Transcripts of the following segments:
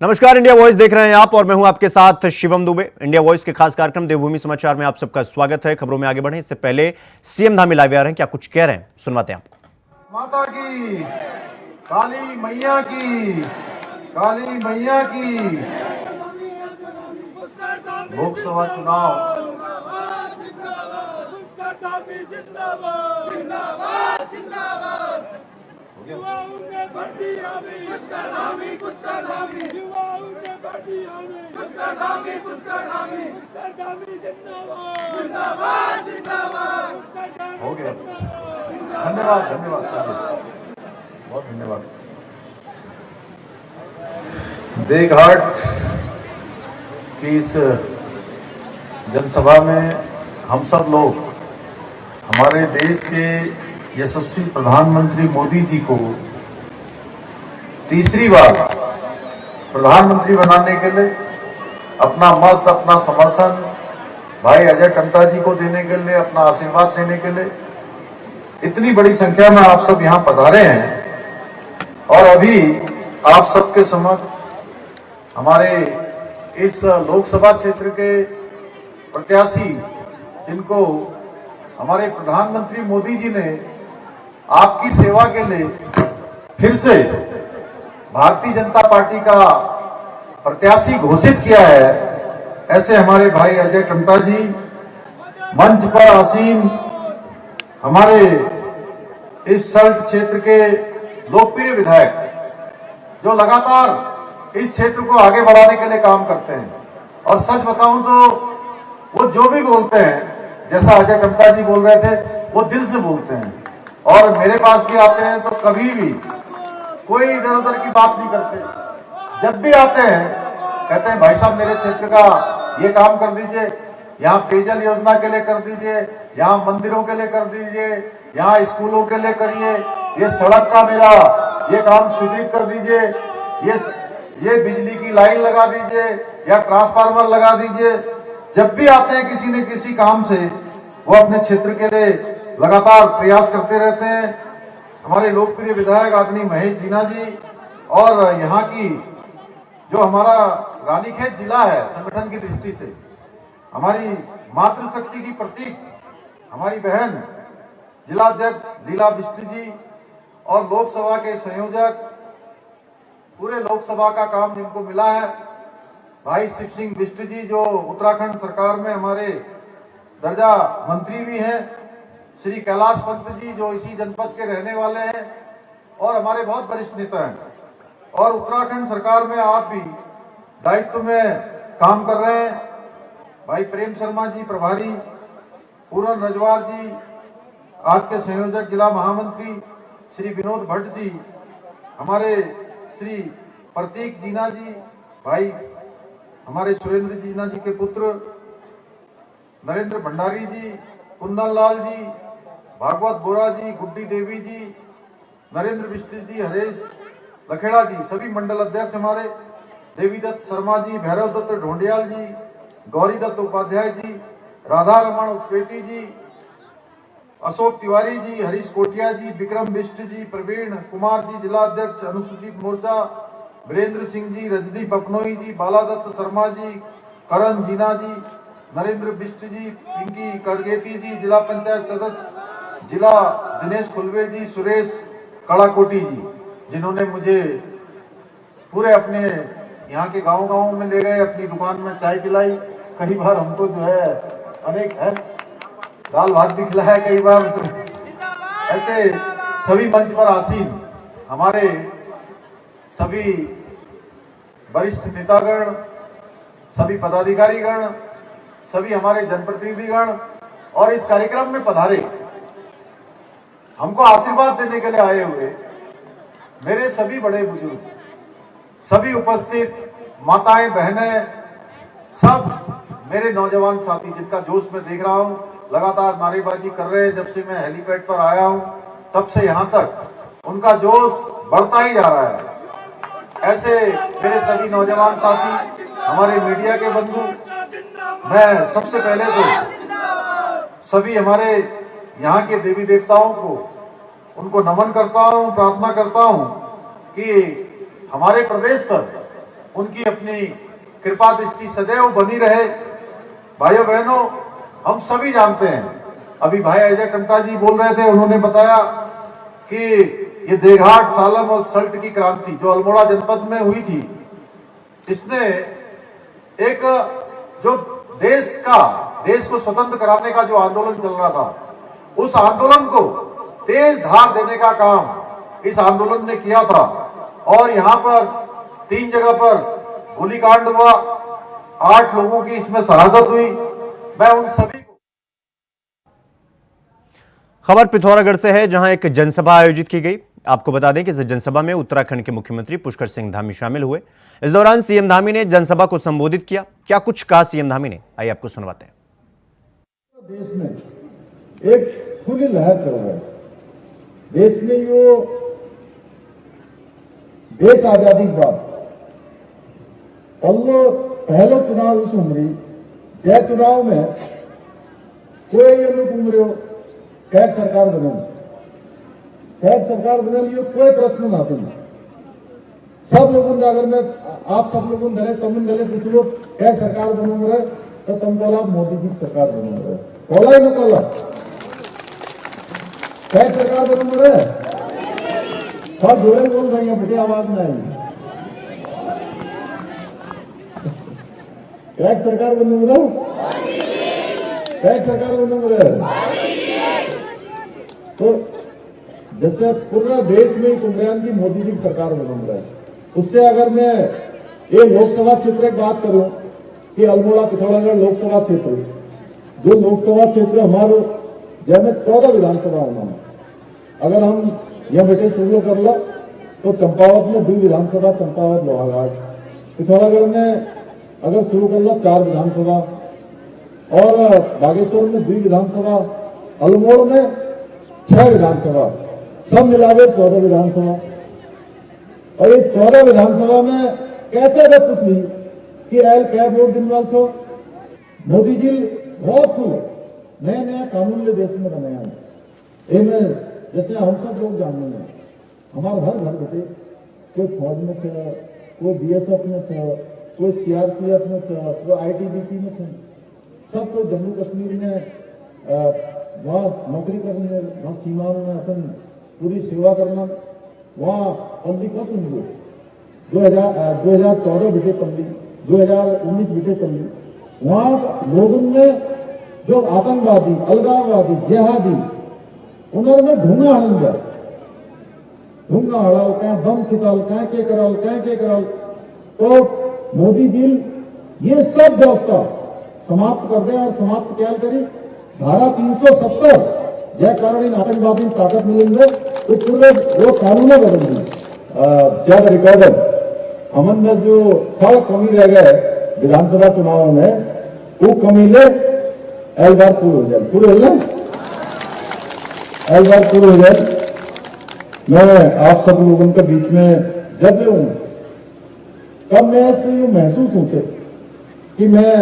नमस्कार, India voice देख रहे हैं आप और मैं हूं आपके साथ शिवम दुबे। इंडिया वॉइस के खास कार्यक्रम देवभूमि समाचार में आप सबका स्वागत है। खबरों में आगे बढ़े इससे पहले सीएम धामी लाइव आ रहे हैं, क्या कुछ कह रहे हैं सुनवाते हैं आपको। माता की, काली मैया की, काली मैया की। लोकसभा चुनाव हो गया। धन्यवाद धन्यवाद बहुत धन्यवाद। देघाट की इस जनसभा में हम सब लोग हमारे देश के यशस्वी प्रधानमंत्री मोदी जी को तीसरी बार प्रधानमंत्री बनाने के लिए अपना मत, अपना समर्थन भाई अजय टंटा जी को देने के लिए, अपना आशीर्वाद देने के लिए इतनी बड़ी संख्या में आप सब यहाँ पधारे हैं। और अभी आप सबके समक्ष हमारे इस लोकसभा क्षेत्र के प्रत्याशी, जिनको हमारे प्रधानमंत्री मोदी जी ने आपकी सेवा के लिए फिर से भारतीय जनता पार्टी का प्रत्याशी घोषित किया है, ऐसे हमारे भाई अजय टंटा जी मंच पर आसीन हमारे इस सल्ट क्षेत्र के लोकप्रिय विधायक, जो लगातार इस क्षेत्र को आगे बढ़ाने के लिए काम करते हैं। और सच बताऊं तो वो जो भी बोलते हैं, जैसा अजय टंटा जी बोल रहे थे, वो दिल से बोलते हैं। और मेरे पास भी आते हैं तो कभी भी कोई इधर उधर की बात नहीं करते। जब भी आते हैं कहते हैं भाई साहब मेरे क्षेत्र का ये काम कर दीजिए, यहाँ पेयजल योजना के लिए कर दीजिए, यहाँ मंदिरों के लिए कर दीजिए, यहाँ स्कूलों के लिए करिए, ये सड़क का मेरा ये काम स्वीकृत कर दीजिए, ये बिजली की लाइन लगा दीजिए या ट्रांसफार्मर लगा दीजिए। जब भी आते हैं किसी न किसी काम से, वो अपने क्षेत्र के लिए लगातार प्रयास करते रहते हैं। हमारे लोकप्रिय विधायक आदरणीय महेश जीना जी, और यहाँ की जो हमारा रानीखेत जिला है संगठन की दृष्टि से हमारी मातृशक्ति की प्रतीक हमारी बहन जिला अध्यक्ष लीला बिष्ट जी, और लोकसभा के संयोजक, पूरे लोकसभा का काम जिनको मिला है भाई शिव सिंह बिष्ट जी, जो उत्तराखंड सरकार में हमारे दर्जा मंत्री भी हैं, श्री कैलाश पंत जी जो इसी जनपद के रहने वाले हैं और हमारे बहुत वरिष्ठ नेता हैं, और उत्तराखंड सरकार में आप भी दायित्व में काम कर रहे हैं भाई प्रेम शर्मा जी प्रभारी, पूरन रजवार जी आज के संयोजक जिला महामंत्री, श्री विनोद भट्ट जी, हमारे श्री प्रतीक जीना जी भाई, हमारे सुरेंद्र जीना जी के पुत्र नरेंद्र भंडारी जी, कुंदन लाल जी, भागवत बोरा जी, गुड्डी देवी जी, नरेंद्र बिष्ट जी, हरेश लखेड़ा जी, सभी मंडल अध्यक्ष हमारे, देवी दत्त शर्मा जी, भैरव दत्त ढोंडियाल जी, गौरी दत्त उपाध्याय जी, राधा रमण उपेती जी, अशोक तिवारी जी, हरीश कोटिया जी, विक्रम बिष्ट जी, प्रवीण कुमार जी जिला अध्यक्ष अनुसूचित मोर्चा, वीरेंद्र सिंह जी, रजदीप अपनोई जी, बाला दत्त शर्मा जी, करण जीना जी, नरेंद्र बिष्ट जी, पिंकी करगेती जी जिला पंचायत सदस्य, जिला दिनेश खुलवे जी, सुरेश कड़ाकोटी जी, जिन्होंने मुझे पूरे अपने यहाँ के गांव में ले गए, अपनी दुकान में चाय पिलाई, कई बार हमको जो है अनेक है दाल भात भी खिलाया कई बार। ऐसे सभी मंच पर आसीन हमारे सभी वरिष्ठ नेतागण, सभी पदाधिकारीगण, सभी हमारे जनप्रतिनिधिगण और इस कार्यक्रम में पधारे हमको आशीर्वाद देने के लिए आए हुए मेरे सभी बड़े बुजुर्ग, सभी उपस्थित माताएं, बहनें, सब मेरे नौजवान साथी, जिनका जोश मैं देख रहा हूं, लगातार नारेबाजी कर रहे हैं। जब से मैं हेलीपैड पर आया हूं तब से यहां तक उनका जोश बढ़ता ही जा रहा है। ऐसे मेरे सभी नौजवान साथी, हमारे मीडिया के बंधु, मैं सबसे पहले तो सभी हमारे यहाँ के देवी देवताओं को, उनको नमन करता हूँ, प्रार्थना करता हूँ कि हमारे प्रदेश पर उनकी अपनी कृपा दृष्टि सदैव बनी रहे। भाइयों बहनों, हम सभी जानते हैं, अभी भाई अजय टंटा जी बोल रहे थे, उन्होंने बताया कि ये देघाट, सालम और सल्ट की क्रांति जो अल्मोड़ा जनपद में हुई थी, इसने एक जो देश को स्वतंत्र कराने का जो आंदोलन चल रहा था, उस आंदोलन को तेज धार देने का काम इस आंदोलन ने किया था। और यहाँ पर 3 जगह पर गोलीकांड हुआ, 8 लोगों की इसमें शहादत हुई। मैं उन सभी को खबर पिथौरागढ़ से है, जहां एक जनसभा आयोजित की गई। आपको बता दें कि इस जनसभा में उत्तराखंड के मुख्यमंत्री पुष्कर सिंह धामी शामिल हुए। इस दौरान सीएम धामी ने जनसभा को संबोधित किया। क्या कुछ कहा सीएम धामी ने, आइए आपको सुनवाते हैं। देश में एक खुली लहर चल रहा है। देश में यो देश आजादी के बाद पहलो चुनाव इस उम्री जय चुनाव में कोई ये लोग उम्र कैक सरकार बने, कैक सरकार बने लिए कोई प्रश्न ना आते। सब लोगों ने, अगर मैं आप सब लोगों ने तमिल दले पूछ लो कैक सरकार बनूंग रहे तो तुम बोला मोदी की सरकार बनूंग रहे, बोला ही ना बोला कैक सरकार बनूंग रहे। और जोड़े बोल रही है, बड़ी आवाज में आई कैक सरकार बनूंग रहे, कैक सरकार बनूंग रहे। तो जैसे पूरा देश में कुमरियान की मोदी जी की सरकार बनूंग रहे, उससे अगर मैं ये लोकसभा क्षेत्र की बात करूं कि अल्मोड़ा पिथौरागढ़ लोकसभा क्षेत्र, जो लोकसभा क्षेत्र हमारे जैसे 14 विधानसभा होना, अगर हम यह बेटे शुरू कर लो तो चंपावत में 2 विधानसभा, चंपावत लोहाघाट, पिथौरागढ़ में अगर शुरू कर लो 4 विधानसभा, और बागेश्वर में 2 विधानसभा, अल्मोड़ में 6 विधानसभा, सब मिलावे 14 विधानसभा। और ये 14 विधानसभा में कैसे अगर कुछ नहीं कि एल क्या वोट दिनवाल छो, मोदी जी बहुत नए नए कानून ले देश में बनाया है। इनमें जैसे हम सब लोग जानते हैं, हमारे हर घर बेटे कोई फौज में थे, कोई बीएसएफ में थे, कोई सीआरपीएफ में थे, कोई आईटीबीपी में थे, सब कोई जम्मू कश्मीर में वहाँ नौकरी करने, वहाँ सीमा में अपन पूरी सेवा करना, वहाँ पंदी को सुन लो 2014 बेटे पंदी, 2019 बेटे पंदी, वहाँ लोगों में जो आतंकवादी, अलगाववादी, जिहादी, उन्होंने ढूंढा हड़ंगा, ढूंढा हड़ाल, कहीं बम खिताल, कहीं के करल। तो मोदी जी ये सब व्यवस्था समाप्त कर दे, और समाप्त क्या करी, धारा 370 जय कारण इन आतंकवादी ताकत मिलेंगे तो पूरे वो कानून बदल दी। ज्यादा रिकॉर्डर अमन में जो थोड़ा कमी रह गए विधानसभा चुनाव में, वो कमी ले एल बार पूरे हो जाए, पूरे हो जाए, एल बार पूरे हो जाए। मैं आप सब लोगों के बीच में जब हूं तब मैं ऐसे महसूस होते कि मैं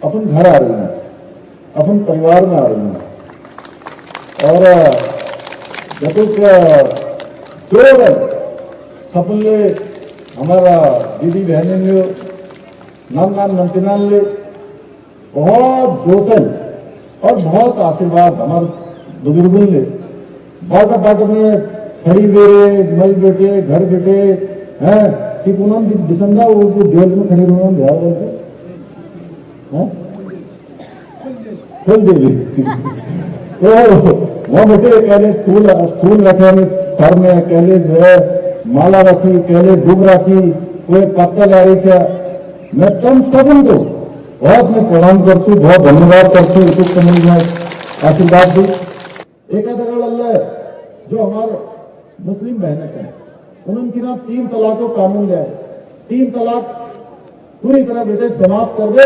अपन घर आ रही हूं, अपन परिवार में आ रही हूं। और जब जो सपन ले हमारा दीदी बहने ने नाम नमतिनाल ले बहुत जोशन और बहुत आशीर्वाद हमारे बुजुर्गों ने बाट में खड़ी बेरे, मल बेटे, घर बेटे हैं कि पूनम दिसंदा वो देवल में खड़े रहना बिहार बोलते फूल देवी तो वह बेटे कहले फूल रखे सर में, कहले जो है माला रखी, कहले धूप रखी, कोई पत्ता ला रही है। मैं तुम सबन को बहुत मैं प्रणाम करती हूँ, बहुत धन्यवाद करती हूँ, कुछ समझ में आशीर्वाद दी। एक अल्लाह जो हमारे मुस्लिम बहनें हैं, उनके ना 3 तलाक को कानून ले आए, 3 तलाक पूरी तरह बेटे समाप्त कर दे।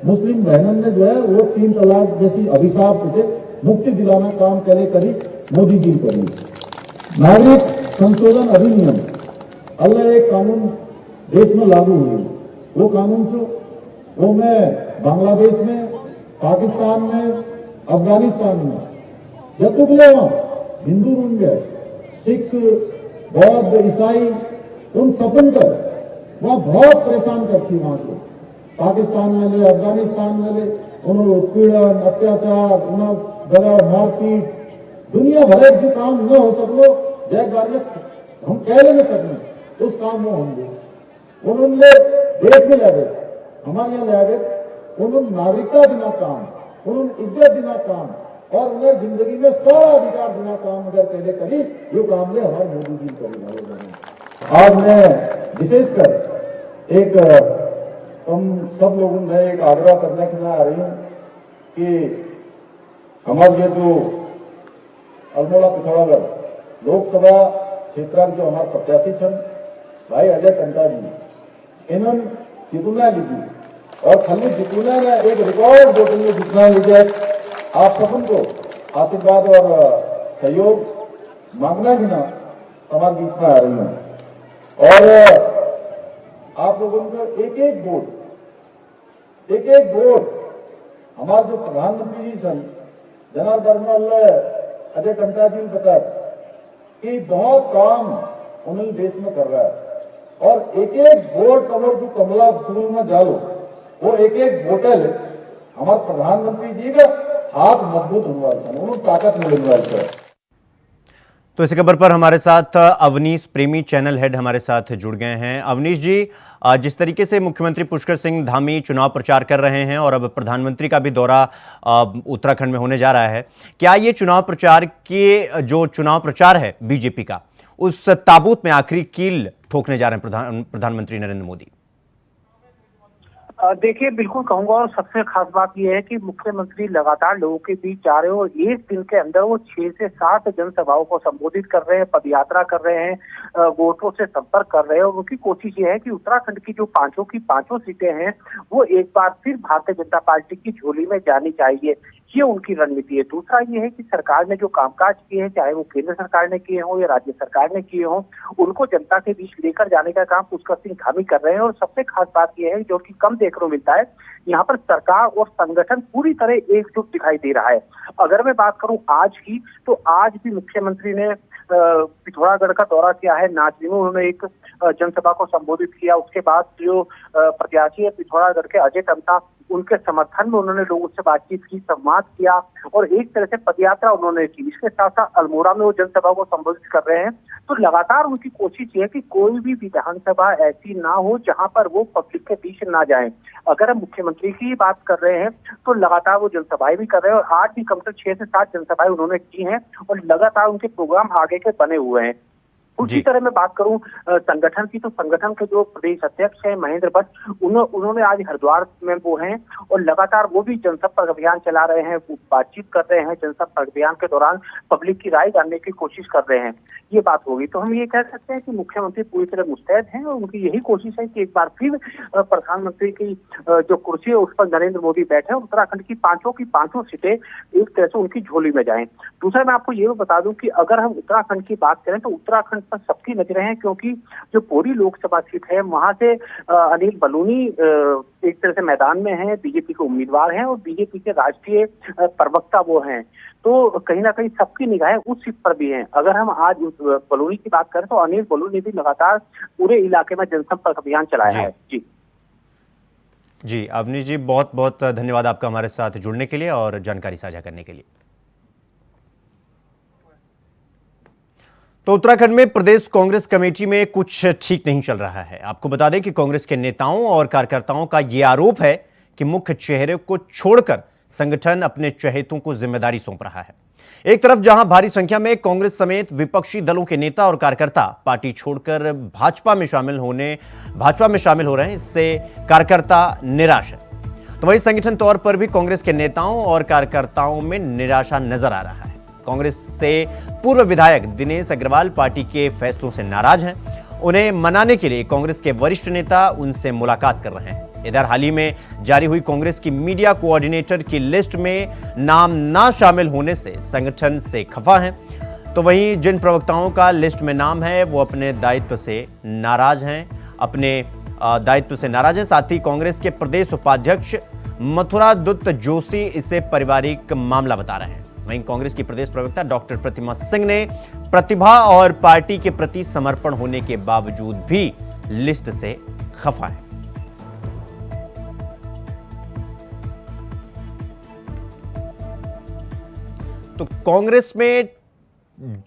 मुस्लिम बहनों ने जो है वो 3 तलाक जैसी अभिशाप बेटे मुक्ति दिलाना काम करे करी मोदी जी करी। नागरिक संशोधन अधिनियम अल्लाह एक कानून देश में लागू हुई, वो कानून से वो मैं बांग्लादेश में, पाकिस्तान में, अफगानिस्तान में जतुकले वहां हिंदू रूम गए, सिख, बौद्ध, ईसाई, उन सपन कर वहाँ बहुत परेशान करती वहाँ को। पाकिस्तान में ले, अफगानिस्तान में ले, उन्होंने उत्पीड़न, अत्याचार, दगा, मारपीट, दुनिया भर जो काम न हो सकलो, जय बार में हम कह नहीं सकते उस काम में होंगे। उन्होंने देश में लगे, हमारे यहाँ लगे, उन्होंने नागरिकता देना काम, उन्होंने इज्जत देना काम और उन्हें जिंदगी में सारा अधिकार देना काम अगर पहले करी, यो काम में हमारे मोदी जी करेगा। आज मैं विशेषकर एक हम सब लोगों ने एक आग्रह करने के लिए आ रही हूँ कि हमारे जो अल्मोड़ा पिथौरागढ़ लोकसभा क्षेत्र जो हमारे प्रत्याशी छन भाई अजय टंटा जी, इन्होंने जितना लीजिए और खाली जितना ने एक रिकॉर्ड वोटिंग में जितना लीजिए, आप सबन को आशीर्वाद और सहयोग मांगना ही ना हमारे बीच में आ रही है। और आप लोगों को एक एक वोट हमारे जो प्रधानमंत्री जी सन जनार्दन अजय टंटा जी ने बताया कि बहुत काम उन्होंने देश में कर रहा है और एक एक वोट कमर जो कमला फूल में डालो, वो एक एक वोटल हमारे प्रधानमंत्री जी का हाथ मजबूत होने वाला है, उन्होंने ताकत मिलने वाली है। तो इस खबर पर हमारे साथ अवनीश प्रेमी चैनल हेड हमारे साथ जुड़ गए हैं। अवनीश जी, जिस तरीके से मुख्यमंत्री पुष्कर सिंह धामी चुनाव प्रचार कर रहे हैं और अब प्रधानमंत्री का भी दौरा उत्तराखंड में होने जा रहा है, क्या ये चुनाव प्रचार के जो चुनाव प्रचार है बीजेपी का, उस ताबूत में आखिरी कील ठोकने जा रहे हैं प्रधानमंत्री नरेंद्र मोदी? देखिए, बिल्कुल कहूंगा और सबसे खास बात यह है कि मुख्यमंत्री लगातार लोगों के बीच जा रहे हैं और एक दिन के अंदर वो 6 से 7 जनसभाओं को संबोधित कर रहे हैं, पदयात्रा कर रहे हैं, वोटरों से संपर्क कर रहे हैं और उनकी कोशिश ये है कि उत्तराखंड की जो पांचों सीटें हैं वो एक बार फिर भारतीय जनता पार्टी की झोली में जानी चाहिए, ये उनकी रणनीति है। दूसरा ये है कि सरकार ने जो कामकाज किए हैं, चाहे वो केंद्र सरकार ने किए हों या राज्य सरकार ने किए हों, उनको जनता के बीच लेकर जाने का काम पुष्कर सिंह धामी कर रहे हैं। और सबसे खास बात यह है, जो कि कम देखने को मिलता है, यहाँ पर सरकार और संगठन पूरी तरह एकजुट दिखाई दे रहा है। अगर मैं बात करूं आज की, तो आज भी मुख्यमंत्री ने पिथौरागढ़ का दौरा किया है, नाचनी में उन्होंने एक जनसभा को संबोधित किया। उसके बाद जो प्रत्याशी है पिथौरागढ़ के अजय टंटा, उनके समर्थन में उन्होंने लोगों से बातचीत की, संवाद किया और एक तरह से पदयात्रा उन्होंने की। इसके साथ साथ अल्मोड़ा में वो जनसभा को संबोधित कर रहे हैं। तो लगातार उनकी कोशिश ये है कि कोई भी विधानसभा ऐसी ना हो जहां पर वो पब्लिक के बीच ना जाए। अगर हम मुख्यमंत्री की बात कर रहे हैं तो लगातार वो जनसभाएं भी कर रहे हैं और आज भी कम से 6 से 7 जनसभाएं उन्होंने की हैं और लगातार उनके प्रोग्राम आगे के बने हुए हैं। उसी तरह मैं बात करूं संगठन की, तो संगठन के जो प्रदेश अध्यक्ष हैं महेंद्र भट्ट, उन्होंने आज हरिद्वार में वो हैं और लगातार वो भी जनसंपर्क अभियान चला रहे हैं, बातचीत कर रहे हैं। जनसंपर्क अभियान के दौरान पब्लिक की राय जानने की कोशिश कर रहे हैं। ये बात होगी तो हम ये कह सकते हैं कि मुख्यमंत्री पूरी तरह मुस्तैद हैं और उनकी यही कोशिश है कि एक बार फिर प्रधानमंत्री की जो कुर्सी है उस पर नरेंद्र मोदी बैठे और उत्तराखंड की पांचों सीटें एक तरह से उनकी झोली में जाएं। दूसरा मैं आपको ये भी बता दूं कि अगर हम उत्तराखंड की बात करें तो उत्तराखंड पर सबकी नजरें हैं, क्योंकि जो पूरी लोकसभा सीट है वहां से अनिल बलूनी एक तरह से मैदान में हैं, बीजेपी के उम्मीदवार हैं और बीजेपी के राष्ट्रीय प्रवक्ता वो हैं। तो कहीं ना कहीं सबकी निगाहें उस सीट पर भी हैं। अगर हम आज बलूनी की बात करें तो अनिल बलूनी ने भी लगातार पूरे इलाके में जनसंपर्क अभियान चलाया है। जी अवनीश जी, बहुत बहुत धन्यवाद आपका हमारे साथ जुड़ने के लिए और जानकारी साझा करने के लिए। तो उत्तराखंड में प्रदेश कांग्रेस कमेटी में कुछ ठीक नहीं चल रहा है। आपको बता दें कि कांग्रेस के नेताओं और कार्यकर्ताओं का यह आरोप है कि मुख्य चेहरे को छोड़कर संगठन अपने चहेतों को जिम्मेदारी सौंप रहा है। एक तरफ जहां भारी संख्या में कांग्रेस समेत विपक्षी दलों के नेता और कार्यकर्ता पार्टी छोड़कर भाजपा में शामिल हो रहे हैं, इससे कार्यकर्ता निराश है। तो वहीं संगठन तौर पर भी कांग्रेस के नेताओं और कार्यकर्ताओं में निराशा नजर आ रहा है। कांग्रेस से पूर्व विधायक दिनेश अग्रवाल पार्टी के फैसलों से नाराज हैं। उन्हें मनाने के लिए कांग्रेस के वरिष्ठ नेता उनसे मुलाकात कर रहे हैं। इधर हाल ही में जारी हुई कांग्रेस की मीडिया कोऑर्डिनेटर की लिस्ट में नाम ना शामिल होने से संगठन से खफा हैं। तो वहीं जिन प्रवक्ताओं का लिस्ट में नाम है वो अपने दायित्व से नाराज हैं। साथ ही कांग्रेस के प्रदेश उपाध्यक्ष मथुरा दत्त जोशी इसे पारिवारिक मामला बता रहे हैं। वहीं कांग्रेस की प्रदेश प्रवक्ता डॉक्टर प्रतिमा सिंह ने प्रतिभा और पार्टी के प्रति समर्पण होने के बावजूद भी लिस्ट से खफा है। तो कांग्रेस में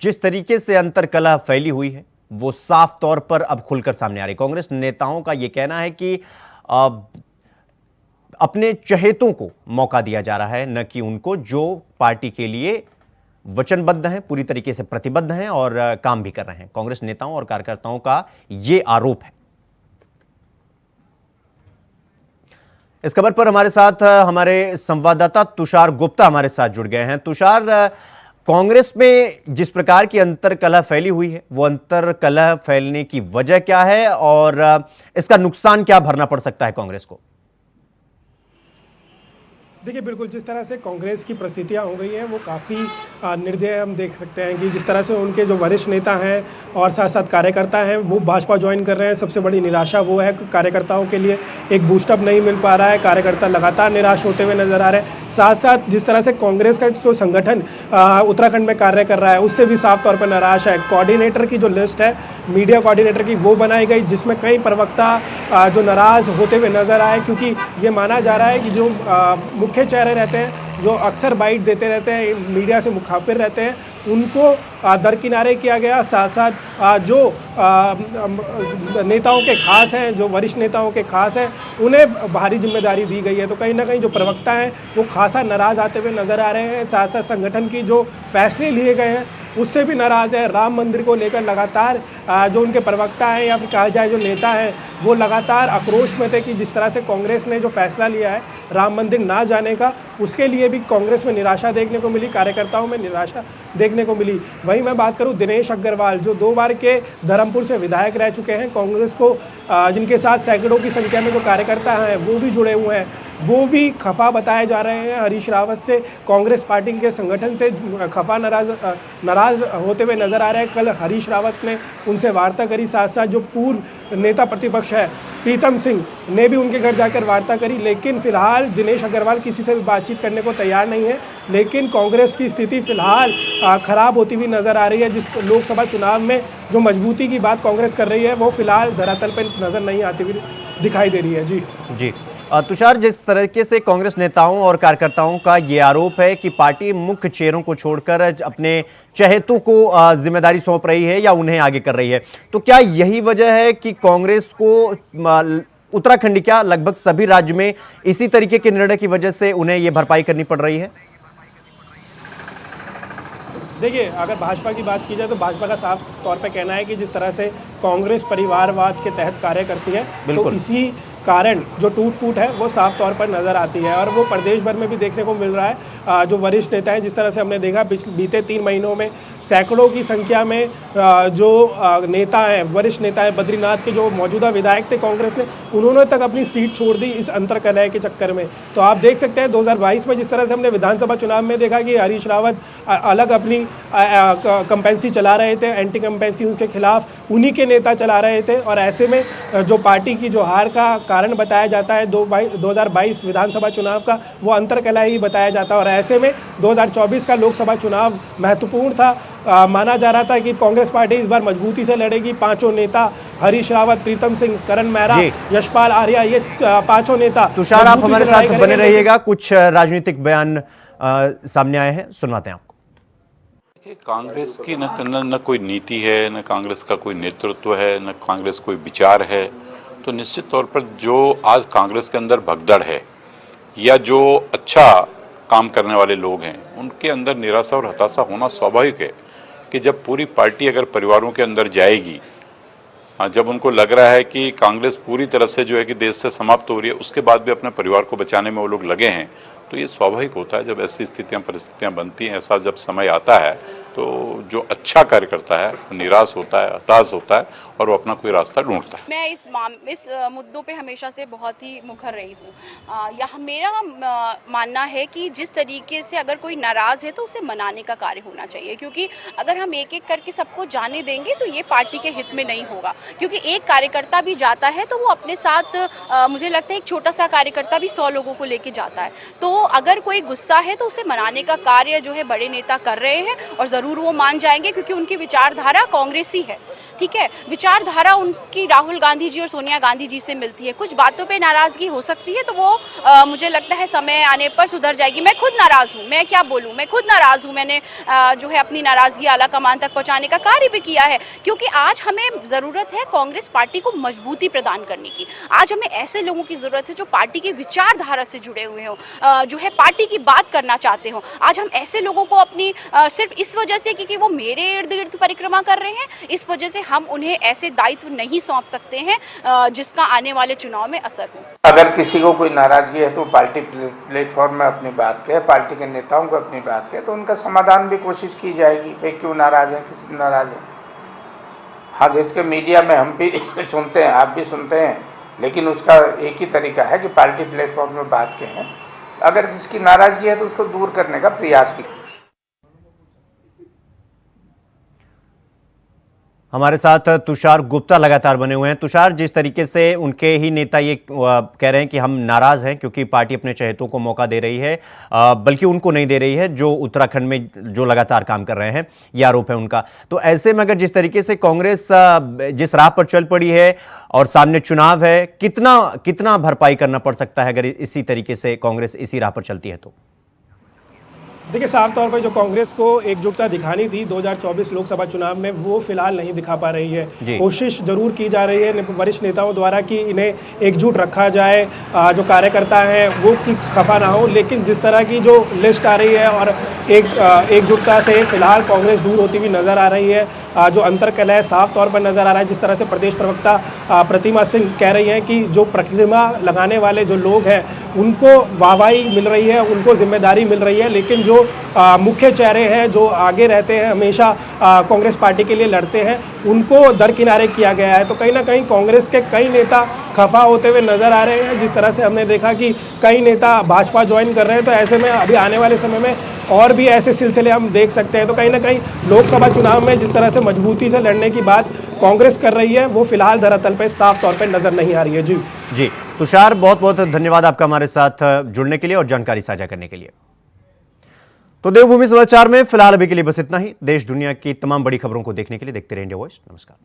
जिस तरीके से अंतर्कलह फैली हुई है वो साफ तौर पर अब खुलकर सामने आ रही। कांग्रेस नेताओं का यह कहना है कि अपने चहेतों को मौका दिया जा रहा है, न कि उनको, जो पार्टी के लिए वचनबद्ध हैं, पूरी तरीके से प्रतिबद्ध हैं और काम भी कर रहे हैं। कांग्रेस नेताओं और कार्यकर्ताओं का यह आरोप है। इस खबर पर हमारे साथ हमारे संवाददाता तुषार गुप्ता हमारे साथ जुड़ गए हैं। तुषार, कांग्रेस में जिस प्रकार की अंतर्कलह फैली हुई है वो अंतर्कलह फैलने की वजह क्या है और इसका नुकसान क्या भरना पड़ सकता है कांग्रेस को? देखिए, बिल्कुल जिस तरह से कांग्रेस की परिस्थितियां हो गई हैं वो काफ़ी निर्दयी हम देख सकते हैं कि जिस तरह से उनके जो वरिष्ठ नेता हैं और साथ साथ कार्यकर्ता हैं वो भाजपा ज्वाइन कर रहे हैं। सबसे बड़ी निराशा वो है कि कार्यकर्ताओं के लिए एक बूस्टअप नहीं मिल पा रहा है, कार्यकर्ता लगातार निराश होते हुए नजर आ रहे हैं। साथ साथ जिस तरह से कांग्रेस का जो संगठन उत्तराखंड में कार्य कर रहा है उससे भी साफ तौर पर निराश है। कोऑर्डिनेटर की जो लिस्ट है मीडिया कोऑर्डिनेटर की वो बनाई गई, जिसमें कई प्रवक्ता जो नाराज होते हुए नजर आए, क्योंकि ये माना जा रहा है कि जो मुख्य चेहरे रहते हैं जो अक्सर बाइट देते रहते हैं, मीडिया से मुखाबिर रहते हैं, उनको दरकिनारे किया गया। साथ साथ जो नेताओं के खास हैं, जो वरिष्ठ नेताओं के खास हैं, उन्हें भारी जिम्मेदारी दी गई है। तो कहीं ना कहीं जो प्रवक्ता हैं वो खासा नाराज आते हुए नजर आ रहे हैं। साथ साथ संगठन की जो फैसले लिए गए हैं उससे भी नाराज़ है। राम मंदिर को लेकर लगातार जो उनके प्रवक्ता हैं या फिर कहा जाए जो नेता हैं वो लगातार आक्रोश में थे कि जिस तरह से कांग्रेस ने जो फैसला लिया है राम मंदिर ना जाने का, उसके लिए भी कांग्रेस में निराशा देखने को मिली, कार्यकर्ताओं में निराशा देखने को मिली। वहीं मैं बात करूं दिनेश अग्रवाल जो 2 बार के धर्मपुर से विधायक रह चुके हैं, कांग्रेस को जिनके साथ सैकड़ों की संख्या में जो कार्यकर्ता हैं वो भी जुड़े हुए हैं, वो भी खफा बताए जा रहे हैं। हरीश रावत से, कांग्रेस पार्टी के संगठन से खफा नाराज होते हुए नजर आ रहे हैं। कल हरीश रावत ने उनसे वार्ता करी। साथ साथ जो पूर्व नेता प्रतिपक्ष है प्रीतम सिंह ने भी उनके घर जाकर वार्ता करी, लेकिन फिलहाल दिनेश अग्रवाल किसी से भी बातचीत करने को तैयार नहीं है। लेकिन कांग्रेस की स्थिति फिलहाल खराब होती हुई नजर आ रही है। जिस लोकसभा चुनाव में जो मजबूती की बात कांग्रेस कर रही है वो फिलहाल धरातल पर नजर नहीं आती हुई दिखाई दे रही है। जी तुषार, जिस तरीके से कांग्रेस नेताओं और कार्यकर्ताओं का ये आरोप है कि पार्टी मुख्य चेहरों को छोड़कर अपने चहेतों को जिम्मेदारी सौंप रही है या उन्हें आगे कर रही है, तो क्या यही वजह है कि कांग्रेस को उत्तराखंड क्या लगभग सभी राज्य में इसी तरीके के निर्णय की वजह से उन्हें ये भरपाई करनी पड़ रही है? देखिए, अगर भाजपा की बात की जाए तो भाजपा का साफ तौर पे कहना है कि जिस तरह से कांग्रेस परिवारवाद के तहत कार्य करती है तो इसी कारण जो टूट फूट है वो साफ तौर पर नजर आती है और वो प्रदेश भर में भी देखने को मिल रहा है। जो वरिष्ठ नेता हैं, जिस तरह से हमने देखा बीते 3 महीनों में सैकड़ों की संख्या में जो नेता हैं, वरिष्ठ नेता हैं, बद्रीनाथ के जो मौजूदा विधायक थे कांग्रेस ने, उन्होंने तक अपनी सीट छोड़ दी इस अंतर्कलह के चक्कर में। तो आप देख सकते हैं 2022 में जिस तरह से हमने विधानसभा चुनाव में देखा कि हरीश रावत अलग अपनी कंपेंसी चला रहे थे, एंटी कंपेंसी उनके खिलाफ उन्हीं के नेता चला रहे थे, और ऐसे में जो पार्टी की जो हार का कारण बताया जाता है 2022 विधानसभा चुनाव का, वो अंतर्कलह ही बताया जाता है। और ऐसे में 2024 का लोकसभा चुनाव महत्वपूर्ण था। माना जा रहा था कि कांग्रेस पार्टी इस बार मजबूती से लड़ेगी। 5 नेता, हरीश रावत, प्रीतम सिंह, करण मेहरा, यशपाल आर्या, ये 5 नेता। तुषार, आप हमारे साथ बने रहिएगा। कुछ राजनीतिक बयान सामने आए हैं, सुनवाते हैं आपको। कांग्रेस की न कोई नीति है, न कांग्रेस का कोई नेतृत्व है, न कांग्रेस कोई विचार है। तो निश्चित तौर पर जो आज कांग्रेस के अंदर भगदड़ है या जो अच्छा काम करने वाले लोग हैं उनके अंदर निराशा और हताशा होना स्वाभाविक है कि जब पूरी पार्टी अगर परिवारों के अंदर जाएगी, जब उनको लग रहा है कि कांग्रेस पूरी तरह से जो है कि देश से समाप्त हो रही है, उसके बाद भी अपने परिवार को बचाने में वो लोग लगे हैं, तो ये स्वाभाविक होता है। जब ऐसी परिस्थितियां बनती हैं, ऐसा जब समय आता है तो जो अच्छा कार्य करता है वो निराश होता है, हताश होता है और वो अपना कोई रास्ता ढूंढता है। मैं इस मुद्दों पे हमेशा से बहुत ही मुखर रही हूँ। यह मेरा मानना है कि जिस तरीके से अगर कोई नाराज़ है तो उसे मनाने का कार्य होना चाहिए, क्योंकि अगर हम एक एक करके सबको जाने देंगे तो ये पार्टी के हित में नहीं होगा। क्योंकि एक कार्यकर्ता भी जाता है तो वो अपने साथ मुझे लगता है एक छोटा सा कार्यकर्ता भी 100 लोगों को लेके जाता है। तो अगर कोई गुस्सा है तो उसे मनाने का कार्य जो है बड़े नेता कर रहे हैं और ज़रूर वो मान जाएंगे, क्योंकि उनकी विचारधारा कांग्रेसी है। ठीक है, विचारधारा उनकी राहुल गांधी जी और सोनिया गांधी जी से मिलती है। कुछ बातों पे नाराज़गी हो सकती है तो वो मुझे लगता है समय आने पर सुधर जाएगी। मैं खुद नाराज़ हूँ, मैं क्या बोलूँ, मैं खुद नाराज़ हूँ। मैंने जो है अपनी नाराज़गी आला कमान तक पहुँचाने का कार्य भी किया है, क्योंकि आज हमें ज़रूरत है कांग्रेस पार्टी को मजबूती प्रदान करने की। आज हमें ऐसे लोगों की ज़रूरत है जो पार्टी की विचारधारा से जुड़े हुए हों, जो है पार्टी की बात करना चाहते हों। आज हम ऐसे लोगों को अपनी सिर्फ इस वजह से क्योंकि वो मेरे इर्द गिर्द परिक्रमा कर रहे हैं, इस वजह से हम उन्हें ऐसे दायित्व नहीं सौंप सकते हैं जिसका आने वाले चुनाव में असर हो। अगर किसी को कोई नाराजगी है तो पार्टी प्लेटफॉर्म में अपनी बात कहे, पार्टी के नेताओं को अपनी बात कहे, तो उनका समाधान भी कोशिश की जाएगी। भाई क्यों नाराज है, किसी नाराज है। हाँ, जिसके मीडिया में हम भी सुनते हैं, आप भी सुनते हैं, लेकिन उसका एक ही तरीका है कि पार्टी प्लेटफॉर्म में बात कहें। अगर जिसकी नाराजगी है तो उसको दूर करने का प्रयास भी। हमारे साथ तुषार गुप्ता लगातार बने हुए हैं। तुषार, जिस तरीके से उनके ही नेता ये कह रहे हैं कि हम नाराज हैं क्योंकि पार्टी अपने चहेतों को मौका दे रही है, बल्कि उनको नहीं दे रही है जो उत्तराखंड में जो लगातार काम कर रहे हैं, ये आरोप है उनका। तो ऐसे में अगर जिस तरीके से कांग्रेस जिस राह पर चल पड़ी है और सामने चुनाव है, कितना भरपाई करना पड़ सकता है अगर इसी तरीके से कांग्रेस इसी राह पर चलती है तो? देखिए, साफ तौर पर जो कांग्रेस को एकजुटता दिखानी थी 2024 लोकसभा चुनाव में, वो फिलहाल नहीं दिखा पा रही है। कोशिश जरूर की जा रही है वरिष्ठ नेताओं द्वारा कि इन्हें एकजुट रखा जाए, जो कार्यकर्ता हैं वो की खफा ना हो, लेकिन जिस तरह की जो लिस्ट आ रही है और एकजुटता से फिलहाल कांग्रेस दूर होती हुई नजर आ रही है। जो अंतर्कलह साफ तौर पर नजर आ रहा है। जिस तरह से प्रदेश प्रवक्ता प्रतिमा सिंह कह रही हैं कि जो परिक्रमा लगाने वाले जो लोग हैं उनको वाहवाही मिल रही है, उनको जिम्मेदारी मिल रही है, लेकिन जो मुख्य चेहरे हैं जो आगे रहते हैं, हमेशा कांग्रेस पार्टी के लिए लड़ते हैं, उनको दरकिनारे किया गया है। तो कहीं ना कहीं कांग्रेस के कई नेता खफा होते हुए नजर आ रहे हैं। जिस तरह से हमने देखा कि कई नेता भाजपा ज्वाइन कर रहे हैं, तो ऐसे में अभी आने वाले समय में और भी ऐसे सिलसिले हम देख सकते हैं। तो कहीं ना कहीं लोकसभा चुनाव में जिस तरह से मजबूती से लड़ने की बात कांग्रेस कर रही है, वो फिलहाल धरातल पर साफ तौर पर नजर नहीं आ रही है। जी तुषार, बहुत बहुत धन्यवाद आपका हमारे साथ जुड़ने के लिए और जानकारी साझा करने के लिए। तो देवभूमि समाचार में फिलहाल अभी के लिए बस इतना ही। देश दुनिया की तमाम बड़ी खबरों को देखने के लिए देखते रहिए इंडिया वॉइस। नमस्कार।